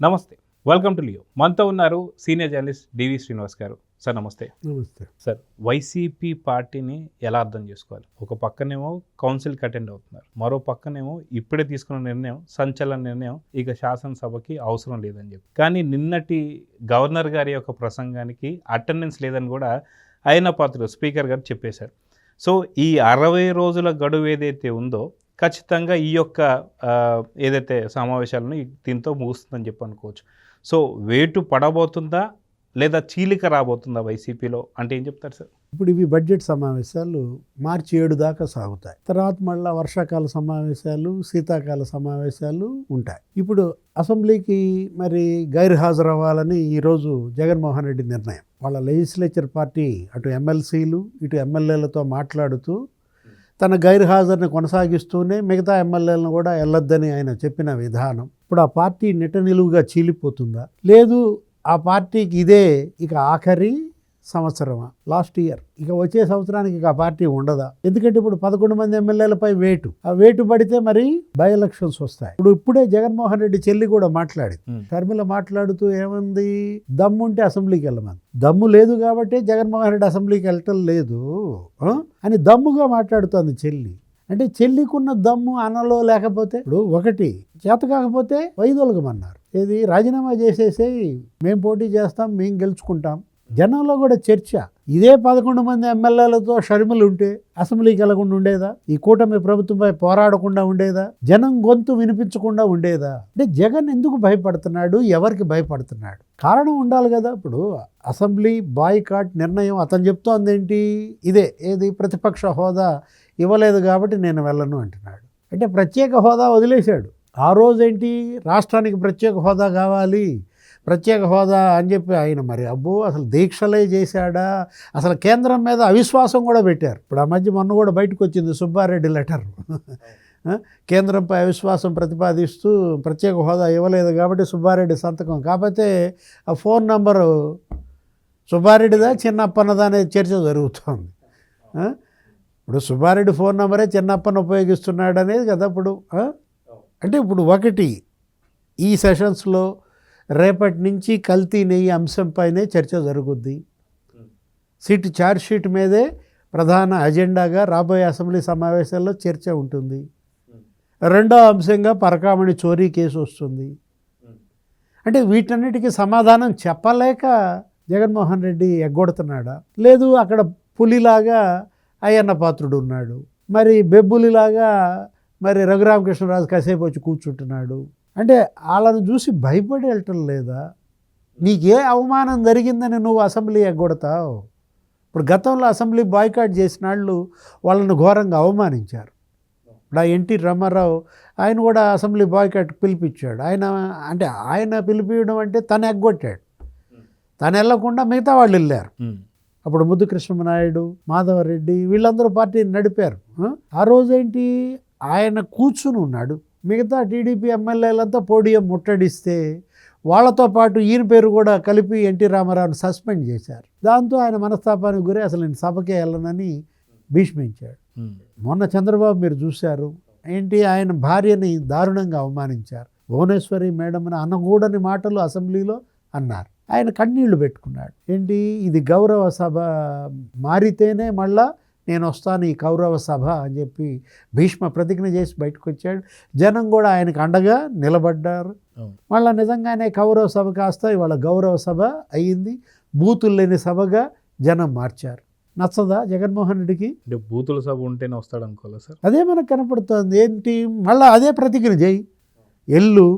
నమస్తే, welcome to Leo. మనతో ఉన్నారు సీనియర్ జర్నలిస్ట్ డివి శ్రీనివాస్ గారు. సార్ నమస్తే. నమస్తే సార్, వైసీపీ పార్టీని ఎలా అర్థం చేసుకోవాలి? ఒక పక్కనేమో కౌన్సిల్కి అటెండ్ అవుతున్నారు, మరో పక్కనేమో ఇప్పుడే తీసుకున్న నిర్ణయం సంచలన నిర్ణయం, ఇక శాసనసభకి అవసరం లేదని చెప్పి. కానీ నిన్నటి గవర్నర్ గారి యొక్క ప్రసంగానికి అటెండెన్స్ లేదని కూడా అయ్యన్న పాత్రుడు స్పీకర్ గారు చెప్పేశారు. సో ఈ 60 రోజుల గడువు ఏదైతే ఉందో ఖచ్చితంగా ఈ యొక్క ఏదైతే సమావేశాలను దీంతో ముగుస్తుందని చెప్పి అనుకోవచ్చు. సో వేటు పడబోతుందా లేదా చీలిక రాబోతుందా వైసీపీలో అంటే ఏం చెప్తారు సార్? ఇప్పుడు ఇవి బడ్జెట్ సమావేశాలు మార్చి 7 దాకా సాగుతాయి. తర్వాత మళ్ళీ వర్షాకాల సమావేశాలు, శీతాకాల సమావేశాలు ఉంటాయి. ఇప్పుడు అసెంబ్లీకి మరి గైర్ హాజరు అవ్వాలని ఈరోజు జగన్మోహన్ రెడ్డి నిర్ణయం. వాళ్ళ లెజిస్లేచర్ పార్టీ అటు ఎమ్మెల్సీలు ఇటు ఎమ్మెల్యేలతో మాట్లాడుతూ తన గైర్ హాజరుని కొనసాగిస్తూనే మిగతా ఎమ్మెల్యేలను కూడా వెళ్ళొద్దని ఆయన చెప్పిన విధానం ఇప్పుడు ఆ పార్టీ నిట్ట నిలువుగా చీలిపోతుందా, లేదు ఆ పార్టీకి ఇదే ఇక ఆఖరి సంవత్సరమా, లాస్ట్ ఇయర్, ఇక వచ్చే సంవత్సరానికి ఇక ఆ పార్టీ ఉండదా? ఎందుకంటే ఇప్పుడు 11 మంది ఎమ్మెల్యేలపై వేటు, ఆ వేటు పడితే మరి బై ఎలక్షన్స్ వస్తాయి. ఇప్పుడే జగన్మోహన్ రెడ్డి చెల్లి కూడా మాట్లాడింది. షర్మిల మాట్లాడుతూ ఏమంది, దమ్ముంటే అసెంబ్లీకి వెళ్ళమని. దమ్ము లేదు కాబట్టి జగన్మోహన్ రెడ్డి అసెంబ్లీకి వెళ్ళటం లేదు అని దమ్ముగా మాట్లాడుతోంది చెల్లి. అంటే చెల్లికున్న దమ్ము అనలో లేకపోతే ఇప్పుడు ఒకటి చేత కాకపోతే వైదొలగమన్నారు. ఏది రాజీనామా చేసేసి మేము పోటీ చేస్తాం, మేము గెలుచుకుంటాం. జనంలో కూడా చర్చ ఇదే 11 మంది ఎమ్మెల్యేలతో షర్మిలు ఉంటే అసెంబ్లీకి వెళ్లకుండా ఉండేదా? ఈ కూటమి ప్రభుత్వంపై పోరాడకుండా ఉండేదా? జనం గొంతు వినిపించకుండా ఉండేదా? అంటే జగన్ ఎందుకు భయపడుతున్నాడు, ఎవరికి భయపడుతున్నాడు? కారణం ఉండాలి కదా. ఇప్పుడు అసెంబ్లీ బాయ్కాట్ నిర్ణయం అతను చెప్తోంది ఏంటి, ఇదే ఏది ప్రతిపక్ష హోదా ఇవ్వలేదు కాబట్టి నేను వెళ్ళను అంటున్నాడు. అంటే ప్రత్యేక హోదా వదిలేశాడు. ఆ రోజేంటి రాష్ట్రానికి ప్రత్యేక హోదా కావాలి, ప్రత్యేక హోదా అని చెప్పి ఆయన మరి అబ్బో అసలు దీక్షలే చేశాడా, అసలు కేంద్రం మీద అవిశ్వాసం కూడా పెట్టారు. ఇప్పుడు ఆ మధ్య మొన్న కూడా బయటకు వచ్చింది సుబ్బారెడ్డి లెటర్, కేంద్రంపై అవిశ్వాసం ప్రతిపాదిస్తూ ప్రత్యేక హోదా ఇవ్వలేదు కాబట్టి సుబ్బారెడ్డి సంతకం. కాకపోతే ఆ ఫోన్ నంబరు సుబ్బారెడ్డిదా చిన్నప్పన్నదా అనేది చర్చ జరుగుతుంది. ఇప్పుడు సుబ్బారెడ్డి ఫోన్ నంబరే చిన్నప్పన్న ఉపయోగిస్తున్నాడు అనేది కదా ఇప్పుడు. అంటే ఇప్పుడు ఒకటి ఈ సెషన్స్లో రేపటి నుంచి కల్తీ నెయ్యి అంశంపైనే చర్చ జరుగుద్ది. ఛార్జ్ షీట్ మీదే ప్రధాన అజెండాగా రాబోయే అసెంబ్లీ సమావేశాల్లో చర్చ ఉంటుంది. రెండో అంశంగా పరకామణి చోరీ కేసు వస్తుంది. అంటే వీటన్నిటికీ సమాధానం చెప్పలేక జగన్మోహన్ రెడ్డి ఎగ్గొడుతున్నాడా, లేదు అక్కడ పులిలాగా అయ్యన్న పాత్రుడు ఉన్నాడు, మరి బెబ్బులిలాగా మరి రఘురామకృష్ణరాజు కాసేపు వచ్చి కూర్చుంటున్నాడు. అంటే వాళ్ళని చూసి భయపడి వెళ్ళటం లేదా? నీకే అవమానం జరిగిందని నువ్వు అసెంబ్లీ ఎగ్గొడతావు? ఇప్పుడు గతంలో అసెంబ్లీ బాయ్కాట్ చేసిన వాళ్ళు వాళ్ళని ఘోరంగా అవమానించారు. ఇప్పుడు ఆ ఎన్టీ రామారావు ఆయన కూడా అసెంబ్లీ బాయ్కాట్ పిలిపించాడు. ఆయన పిలిపించడం అంటే తను ఎగ్గొట్టాడు, తను వెళ్ళకుండా మిగతా వాళ్ళు వెళ్ళారు. అప్పుడు ముద్దు కృష్ణమనాయుడు, మాధవరెడ్డి వీళ్ళందరూ పార్టీని నడిపారు. ఆ రోజేంటి ఆయన కూర్చుని ఉన్నాడు, మిగతా టీడీపీ ఎమ్మెల్యేలంతా పోడియం ముట్టడిస్తే వాళ్ళతో పాటు ఈయన పేరు కూడా కలిపి ఎన్టీ రామారావుని సస్పెండ్ చేశారు. దాంతో ఆయన మనస్తాపానికి గురి అసలు నేను సభకే వెళ్ళనని భీష్మించాడు. మొన్న చంద్రబాబు మీరు చూశారు ఏంటి, ఆయన భార్యని దారుణంగా అవమానించారు. భువనేశ్వరి మేడంని అనకూడని మాటలు అసెంబ్లీలో అన్నారు. ఆయన కన్నీళ్లు పెట్టుకున్నాడు. ఏంటి ఇది గౌరవ సభ మారితేనే మళ్ళా నేను వస్తాను ఈ కౌరవ సభ అని చెప్పి భీష్మ ప్రతిజ్ఞ చేసి బయటకు వచ్చాడు. జనం కూడా ఆయనకు అండగా నిలబడ్డారు. మళ్ళీ నిజంగానే కౌరవ సభ కాస్త ఇవాళ గౌరవ సభ అయ్యింది. బూతులు లేని సభగా జనం మార్చారు. నచ్చదా జగన్మోహన్ రెడ్డికి? బూతుల సభ ఉంటేనే వస్తాడు అనుకోలే సార్, అదే మనకు కనపడుతుంది. ఏంటి మళ్ళీ అదే ప్రతిజ్ఞ చేయి, ఎల్లు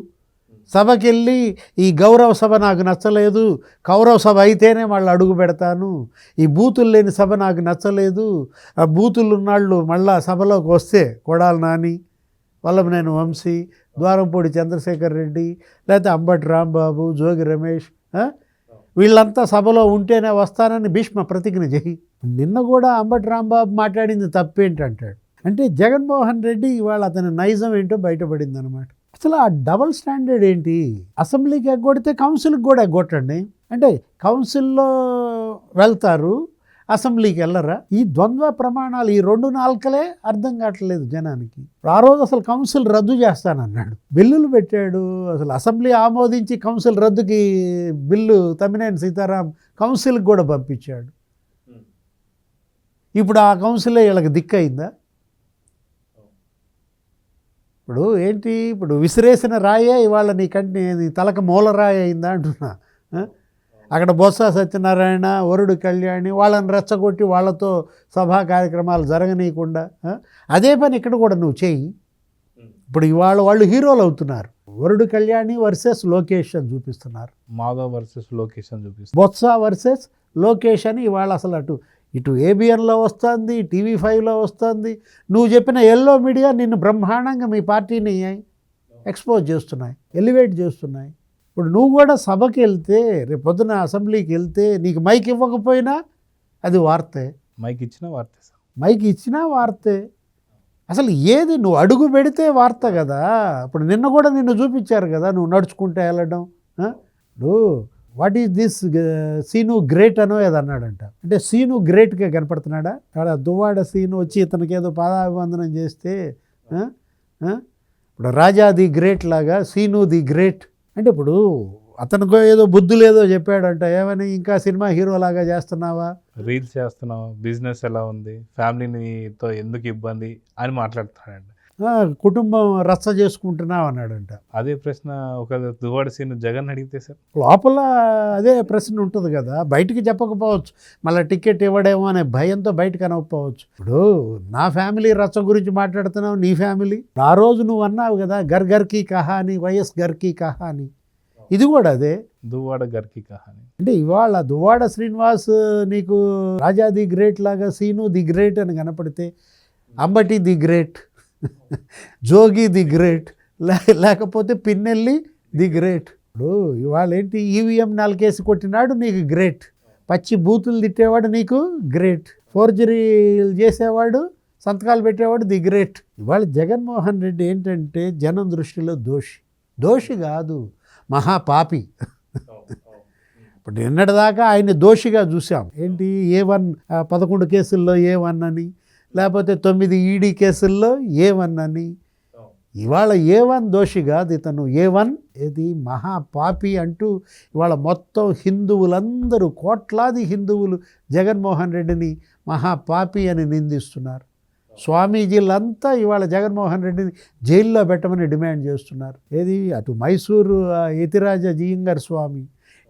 సభకి వెళ్ళి ఈ గౌరవ సభ నాకు నచ్చలేదు, కౌరవ సభ అయితేనే వాళ్ళు అడుగు పెడతాను, ఈ బూతులు లేని సభ నాకు నచ్చలేదు, ఆ బూతులు ఉన్నాళ్ళు మళ్ళా సభలోకి వస్తే కొడాలి నాని, వల్లభనేని వంశీ, ద్వారంపూడి చంద్రశేఖర్ రెడ్డి, లేకపోతే అంబటి రాంబాబు, జోగి రమేష్ వీళ్ళంతా సభలో ఉంటేనే వస్తానని భీష్మ ప్రతిజ్ఞ చేయి. నిన్న కూడా అంబటి రాంబాబు మాట్లాడింది తప్పేంటంటాడు. అంటే జగన్మోహన్ రెడ్డి ఇవాళ అతని నైజం ఏంటో బయటపడింది అనమాట. అసలు ఆ డబల్ స్టాండర్డ్ ఏంటి? అసెంబ్లీకి ఎగ్గొడితే కౌన్సిల్కి కూడా ఎగ్గొట్టండి. అంటే కౌన్సిల్లో వెళ్తారు, అసెంబ్లీకి వెళ్ళరా? ఈ ద్వంద్వ ప్రమాణాలు, ఈ 2 నాల్కలే అర్థం కావట్లేదు జనానికి. ఆ రోజు అసలు కౌన్సిల్ రద్దు చేస్తానన్నాడు, బిల్లులు పెట్టాడు. అసలు అసెంబ్లీ ఆమోదించి కౌన్సిల్ రద్దుకి బిల్లు తమ్మినేని సీతారాం కౌన్సిల్కి కూడా పంపించాడు. ఇప్పుడు ఆ కౌన్సిలే వీళ్ళకి దిక్కయిందా? ఇప్పుడు ఏంటి, ఇప్పుడు విసిరేసిన రాయే ఇవాళ నీ తలకు మూలరాయి అయిందా అంటున్నా. అక్కడ బొత్స సత్యనారాయణ, వరుడు కళ్యాణి వాళ్ళని రెచ్చగొట్టి వాళ్ళతో సభా కార్యక్రమాలు జరగనీయకుండా అదే పని ఇక్కడ కూడా నువ్వు చెయ్యి. ఇప్పుడు ఇవాళ వాళ్ళు హీరోలు అవుతున్నారు. వరుడు కళ్యాణి వర్సెస్ లోకేష్ అని చూపిస్తున్నారు, మాధవ్ వర్సెస్ లోకేష్ అని చూపిస్తున్నారు, బొత్స వర్సెస్ లోకేష్ అని ఇవాళ అసలు ఇటు ఏబిఎన్లో వస్తుంది, TV5లో వస్తుంది. నువ్వు చెప్పిన ఎల్లో మీడియా నిన్ను బ్రహ్మాండంగా మీ పార్టీని ఎక్స్పోజ్ చేస్తున్నాయి, ఎలివేట్ చేస్తున్నాయి. ఇప్పుడు నువ్వు కూడా సభకి వెళ్తే, రేపు పొద్దున అసెంబ్లీకి వెళ్తే నీకు మైక్ ఇవ్వకపోయినా అది వార్తే, మైక్ ఇచ్చిన వార్తే సార్, మైక్ ఇచ్చినా వార్తే. అసలు ఏది నువ్వు అడుగు పెడితే వార్త కదా. ఇప్పుడు నిన్న కూడా నిన్ను చూపించారు కదా, నువ్వు నడుచుకుంటే వెళ్ళడం. ఇప్పుడు what is this scene great అనో ఏదో అన్నాడంట. అంటే సీను గ్రేట్గా కనపడుతున్నాడా? అక్కడ దువ్వాడ సీను వచ్చి ఇతనికి ఏదో పాదాభివందనం చేస్తే ఇప్పుడు రాజా ది గ్రేట్ లాగా సీను ది గ్రేట్ అంటే ఇప్పుడు అతనికో ఏదో బుద్ధులు ఏదో చెప్పాడంట. ఏమని, ఇంకా సినిమా హీరో లాగా చేస్తున్నావా, రీల్స్ చేస్తున్నావు, బిజినెస్ ఎలా ఉంది, ఫ్యామిలీతో ఎందుకు ఇబ్బంది అని మాట్లాడుతున్నాడంట. కుటుంబం రచ్చ చేసుకుంటున్నావు అన్నాడంట. అదే ప్రశ్న ఒక దువ్వాడ సీన్ జగన్ అడిగితే సార్ లోపల అదే ప్రశ్న ఉంటుంది కదా, బయటికి చెప్పకపోవచ్చు, మళ్ళీ టికెట్ ఇవ్వడేమో అనే భయంతో బయటకు అనకపోవచ్చు. ఇప్పుడు నా ఫ్యామిలీ రచ్చ గురించి మాట్లాడుతున్నావు, నీ ఫ్యామిలీ. ఆ రోజు నువ్వు అన్నావు కదా, గర్ గర్కి కహాని, వైఎస్ గర్కి కహాని, ఇది కూడా అదే, దువ్వాడ గర్కి కహాని. అంటే ఇవాళ దువ్వాడ శ్రీనివాస్ నీకు రాజా ది గ్రేట్ లాగా సీను ది గ్రేట్ అని కనపడితే, Ambati the great, Jogi the great, లేకపోతే పిన్నెల్లి ది గ్రేట్. ఇప్పుడు ఇవాళ ఏంటి, ఈవీఎం 4 కేసు కొట్టినాడు నీకు గ్రేట్, పచ్చి బూతులు తిట్టేవాడు నీకు గ్రేట్, ఫోర్జరీలు చేసేవాడు, సంతకాలు పెట్టేవాడు ది గ్రేట్. ఇవాళ జగన్మోహన్ రెడ్డి ఏంటంటే జనం దృష్టిలో దోషి కాదు, మహాపాపి. ఇప్పుడు నిన్నటిదాకా ఆయన్ని దోషిగా చూసాం. ఏంటి, A1 11 కేసుల్లో A1 అని, లేకపోతే 9 ఈడీ కేసుల్లో A1 అని. ఇవాళ A1 దోషి కాదు, ఇతను A1 ఏది మహాపాపి అంటూ ఇవాళ మొత్తం హిందువులందరూ, కోట్లాది హిందువులు జగన్మోహన్ రెడ్డిని మహాపాపి అని నిందిస్తున్నారు. స్వామీజీలంతా ఇవాళ జగన్మోహన్ రెడ్డిని జైల్లో పెట్టమని డిమాండ్ చేస్తున్నారు. ఏది, అటు మైసూరు యతిరాజ జీయంగార్ స్వామి,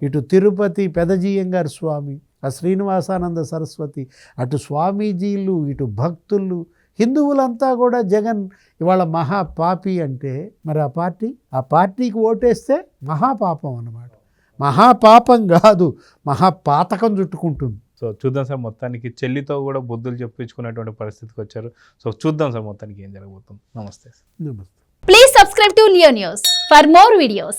ఇటు తిరుపతి పెదజీయంగార్ స్వామి, ఆ శ్రీనివాసానంద సరస్వతి, అటు స్వామీజీలు, ఇటు భక్తులు, హిందువులంతా కూడా జగన్ ఇవాళ మహాపాపి అంటే, మరి ఆ పార్టీకి ఓటేస్తే మహాపాపం అన్నమాట. మహాపాపం కాదు, మహాపాతకం చుట్టుకుంటుంది. సో చూద్దాం సార్, మొత్తానికి చెల్లితో కూడా బుద్ధులు చెప్పించుకునేటువంటి పరిస్థితికి వచ్చారు. సో చూద్దాం సార్ మొత్తానికి ఏం జరగబోతుంది. నమస్తే. నమస్తే. Please subscribe to Leo News for more videos.